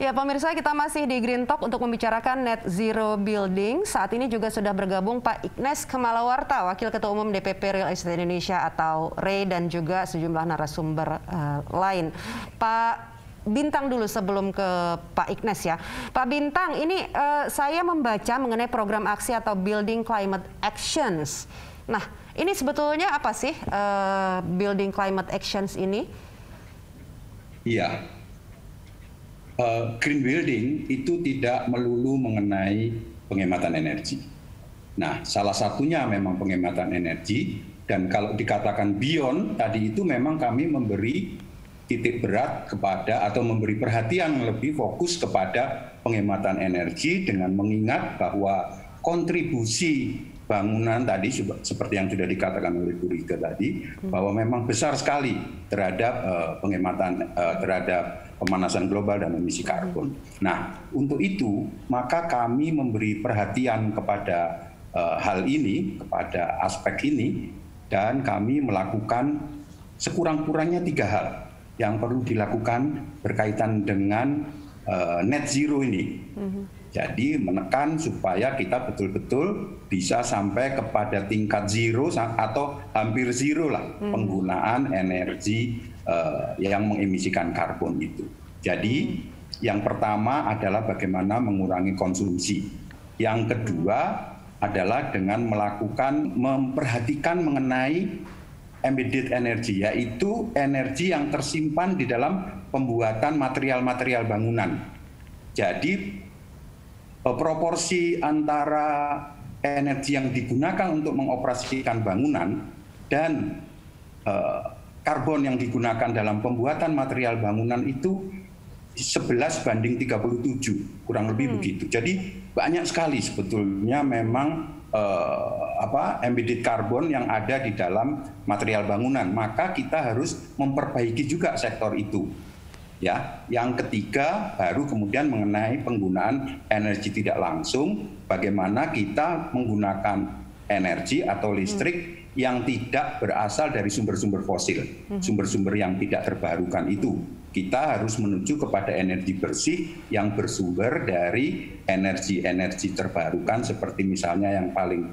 Ya pemirsa, kita masih di Green Talk untuk membicarakan Net Zero Building. Saat ini juga sudah bergabung Pak Ignes Kemalawarta, Wakil Ketua Umum DPP Real Estate Indonesia atau REI, dan juga sejumlah narasumber lain. Pak Bintang dulu sebelum ke Pak Ignes ya. Pak Bintang, ini saya membaca mengenai program aksi atau Building Climate Actions. Nah, ini sebetulnya apa sih Building Climate Actions ini? Iya. Green building itu tidak melulu mengenai penghematan energi. Nah, salah satunya memang penghematan energi, dan kalau dikatakan beyond tadi itu memang kami memberi titik berat kepada atau memberi perhatian lebih fokus kepada penghematan energi dengan mengingat bahwa kontribusi bangunan tadi seperti yang sudah dikatakan oleh Bu Rika tadi, bahwa memang besar sekali terhadap penghematan terhadap pemanasan global dan emisi karbon. Nah, untuk itu maka kami memberi perhatian kepada hal ini, kepada aspek ini, dan kami melakukan sekurang-kurangnya 3 hal yang perlu dilakukan berkaitan dengan net zero ini. Jadi menekan supaya kita betul-betul bisa sampai kepada tingkat zero atau hampir zero lah penggunaan energi yang mengemisikan karbon itu. Jadi yang pertama adalah bagaimana mengurangi konsumsi. Yang kedua adalah dengan memperhatikan mengenai embedded energy, yaitu energi yang tersimpan di dalam pembuatan material-material bangunan. Jadi proporsi antara energi yang digunakan untuk mengoperasikan bangunan dan karbon yang digunakan dalam pembuatan material bangunan itu 11:37, kurang lebih begitu. Jadi banyak sekali sebetulnya memang embedded karbon yang ada di dalam material bangunan. Maka kita harus memperbaiki juga sektor itu. Ya, yang ketiga baru kemudian mengenai penggunaan energi tidak langsung, bagaimana kita menggunakan energi atau listrik yang tidak berasal dari sumber-sumber fosil, sumber-sumber yang tidak terbarukan itu. Kita harus menuju kepada energi bersih yang bersumber dari energi-energi terbarukan, seperti misalnya yang paling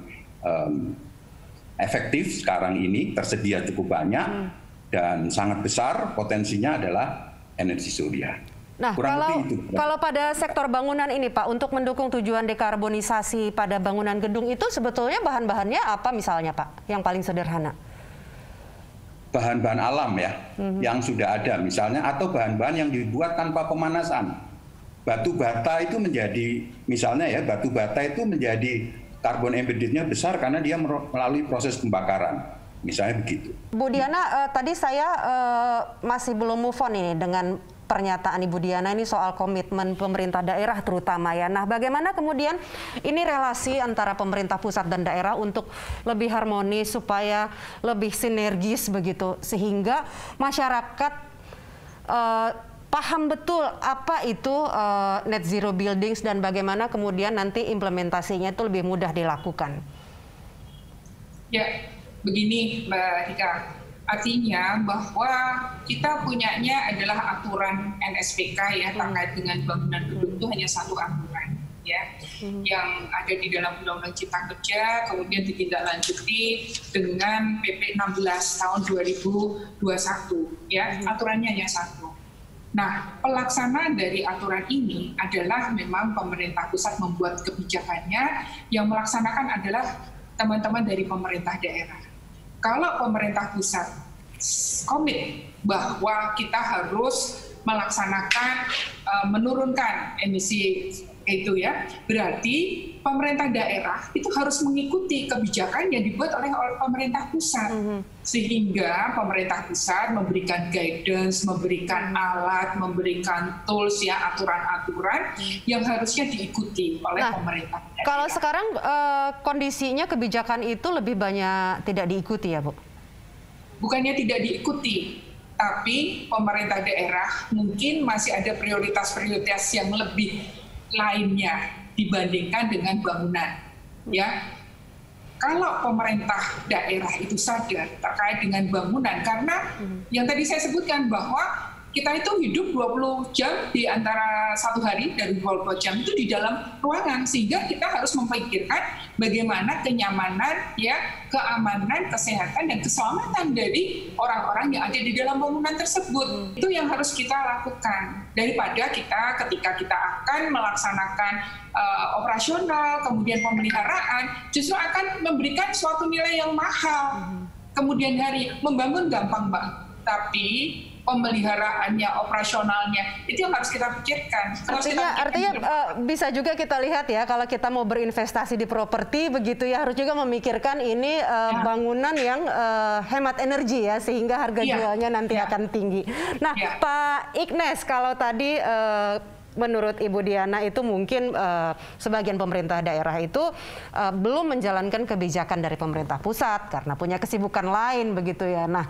efektif sekarang ini, tersedia cukup banyak dan sangat besar potensinya adalah energi surya. Nah, kalau pada sektor bangunan ini Pak, untuk mendukung tujuan dekarbonisasi pada bangunan gedung itu sebetulnya bahan-bahannya apa misalnya Pak, yang paling sederhana? Bahan-bahan alam ya, yang sudah ada misalnya, atau bahan-bahan yang dibuat tanpa pemanasan. Batu bata itu menjadi, misalnya ya, batu bata itu menjadi karbon embeddednya besar karena dia melalui proses pembakaran. Misalnya begitu. Bu Diana, tadi saya masih belum move on ini dengan pernyataan Ibu Diana ini soal komitmen pemerintah daerah terutama ya. Nah, bagaimana kemudian ini relasi antara pemerintah pusat dan daerah untuk lebih harmonis supaya lebih sinergis begitu, sehingga masyarakat paham betul apa itu net zero buildings dan bagaimana kemudian nanti implementasinya itu lebih mudah dilakukan. Ya. Begini Mbak Rika, artinya bahwa kita punyanya adalah aturan NSPK ya, terkait dengan bangunan gedung itu hanya satu aturan ya, yang ada di dalam Undang-Undang Cipta Kerja, kemudian ditindaklanjuti dengan PP 16 tahun 2021 ya, aturannya hanya satu. Nah, pelaksanaan dari aturan ini adalah memang pemerintah pusat membuat kebijakannya, yang melaksanakan adalah teman-teman dari pemerintah daerah. Kalau pemerintah pusat komit bahwa kita harus melaksanakan menurunkan emisi itu ya, berarti pemerintah daerah itu harus mengikuti kebijakan yang dibuat oleh pemerintah pusat, sehingga pemerintah pusat memberikan guidance, memberikan alat, memberikan tools ya, aturan-aturan yang harusnya diikuti oleh pemerintah daerah. Kalau sekarang kondisinya kebijakan itu lebih banyak tidak diikuti ya Bu? Bukannya tidak diikuti, tapi pemerintah daerah mungkin masih ada prioritas-prioritas yang lebih lainnya dibandingkan dengan bangunan ya. Kalau pemerintah daerah itu sadar terkait dengan bangunan, karena yang tadi saya sebutkan bahwa kita itu hidup 20 jam di antara satu hari, dari 24 jam itu di dalam ruangan, sehingga kita harus memikirkan bagaimana kenyamanan, ya, keamanan, kesehatan, dan keselamatan dari orang-orang yang ada di dalam bangunan tersebut. Itu yang harus kita lakukan, daripada kita ketika kita akan melaksanakan operasional, kemudian pemeliharaan, justru akan memberikan suatu nilai yang mahal. Kemudian hari, membangun gampang, Mbak, tapi pemeliharaannya, operasionalnya, itu yang harus kita pikirkan. Artinya bisa juga kita lihat ya, kalau kita mau berinvestasi di properti begitu ya, harus juga memikirkan ini bangunan yang hemat energi ya, sehingga harga jualnya nanti akan tinggi. Nah, Pak Ignes, kalau tadi menurut Ibu Diana itu mungkin sebagian pemerintah daerah itu belum menjalankan kebijakan dari pemerintah pusat karena punya kesibukan lain begitu ya. Nah,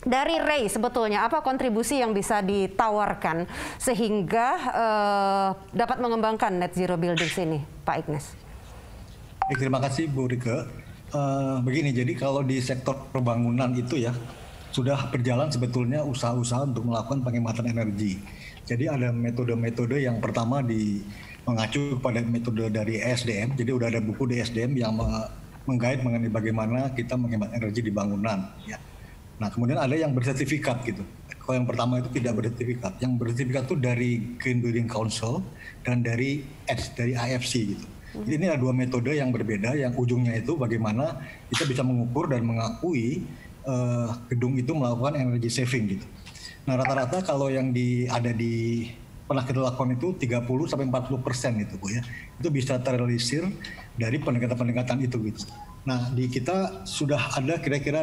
dari Ray sebetulnya apa kontribusi yang bisa ditawarkan sehingga dapat mengembangkan net zero buildings ini, Pak Ignes? Terima kasih Bu Rike. Begini, jadi kalau di sektor perbangunan itu ya sudah berjalan sebetulnya usaha-usaha untuk melakukan penghematan energi. Jadi ada metode-metode yang pertama mengacu pada metode dari ESDM. Jadi udah ada buku di ESDM yang menggait mengenai bagaimana kita menghemat energi di bangunan. Ya. Nah, kemudian ada yang bersertifikat gitu. Kalau yang pertama itu tidak bersertifikat. Yang bersertifikat itu dari Green Building Council dan dari IFC gitu. Jadi ini ada dua metode yang berbeda, yang ujungnya itu bagaimana kita bisa mengukur dan mengakui gedung itu melakukan energy saving gitu. Nah, rata-rata kalau yang pernah kita lakukan itu 30-40% itu Bu ya. Itu bisa terrealisir dari pendekatan-pendekatan itu gitu. Nah, di kita sudah ada kira-kira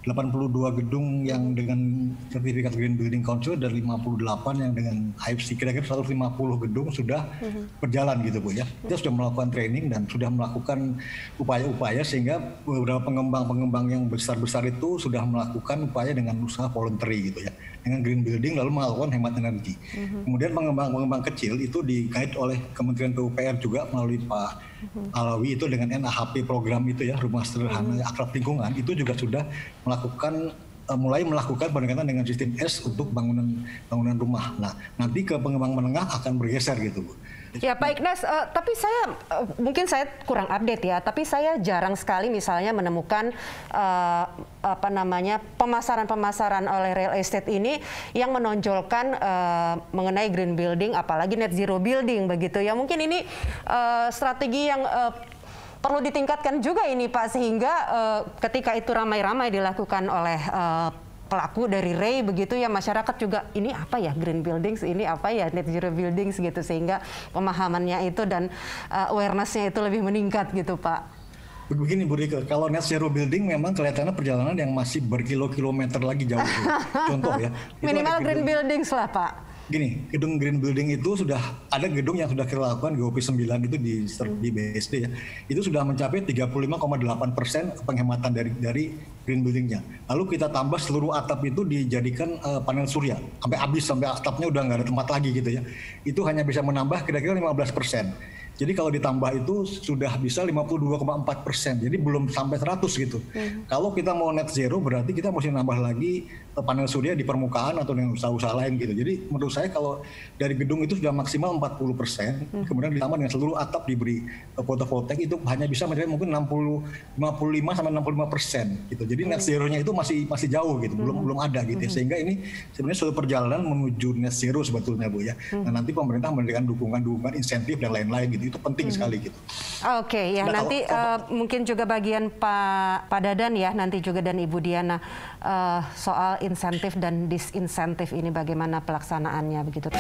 82 gedung yang dengan sertifikat Green Building Council dan 58 yang dengan IFC. Kira-kira 150 gedung sudah berjalan gitu Bu ya. Kita sudah melakukan training dan sudah melakukan upaya-upaya sehingga beberapa pengembang-pengembang yang besar-besar itu sudah melakukan upaya dengan usaha voluntary gitu ya. Dengan green building lalu melakukan hemat energi. Kemudian pengembang-pengembang kecil itu digait oleh Kementerian PUPR juga melalui Pak Alawi itu dengan NAHP program itu ya, rumah sederhana akrab lingkungan, itu juga sudah mulai melakukan pendekatan dengan sistem S untuk bangunan rumah. Nah, nanti ke pengembang menengah akan bergeser gitu Bu. Ya Pak Ignes, tapi mungkin saya kurang update ya, tapi saya jarang sekali misalnya menemukan pemasaran oleh real estate ini yang menonjolkan mengenai green building, apalagi net zero building begitu ya. Mungkin ini strategi yang perlu ditingkatkan juga ini Pak, sehingga ketika itu ramai-ramai dilakukan oleh pelaku dari Ray begitu ya, masyarakat juga ini apa ya green buildings, ini apa ya net zero buildings gitu, sehingga pemahamannya itu dan awareness-nya itu lebih meningkat gitu Pak. Begini Bu Rike, kalau net zero building memang kelihatannya perjalanan yang masih berkilo-kilometer lagi jauh. Contoh ya. Minimal green buildings lah Pak. Gini, gedung green building itu sudah ada gedung yang sudah kita lakukan GOP 9 itu di BSD ya. Itu sudah mencapai 35,8% penghematan dari green buildingnya. Lalu kita tambah seluruh atap itu dijadikan panel surya sampai habis, sampai atapnya udah nggak ada tempat lagi gitu ya. Itu hanya bisa menambah kira-kira 15%. Jadi kalau ditambah itu sudah bisa 52,4%. Jadi belum sampai 100 gitu. Kalau kita mau net zero berarti kita mesti nambah lagi panel surya di permukaan atau dengan usaha-usaha lain gitu. Jadi menurut saya kalau dari gedung itu sudah maksimal 40%, kemudian ditambah dengan seluruh atap diberi fotovoltaik, itu hanya bisa mencapai mungkin 55-65% gitu. Jadi net zero-nya itu masih jauh gitu, belum ada gitu ya. Sehingga ini sebenarnya suatu perjalanan menuju net zero sebetulnya Bu ya. Nah, nanti pemerintah memberikan dukungan insentif dan lain-lain gitu. Itu penting sekali gitu. Oke, ya nah, nanti mungkin juga bagian Pak Dadan ya, nanti juga dan Ibu Diana soal insentif dan disinsentif ini bagaimana pelaksanaannya begitu.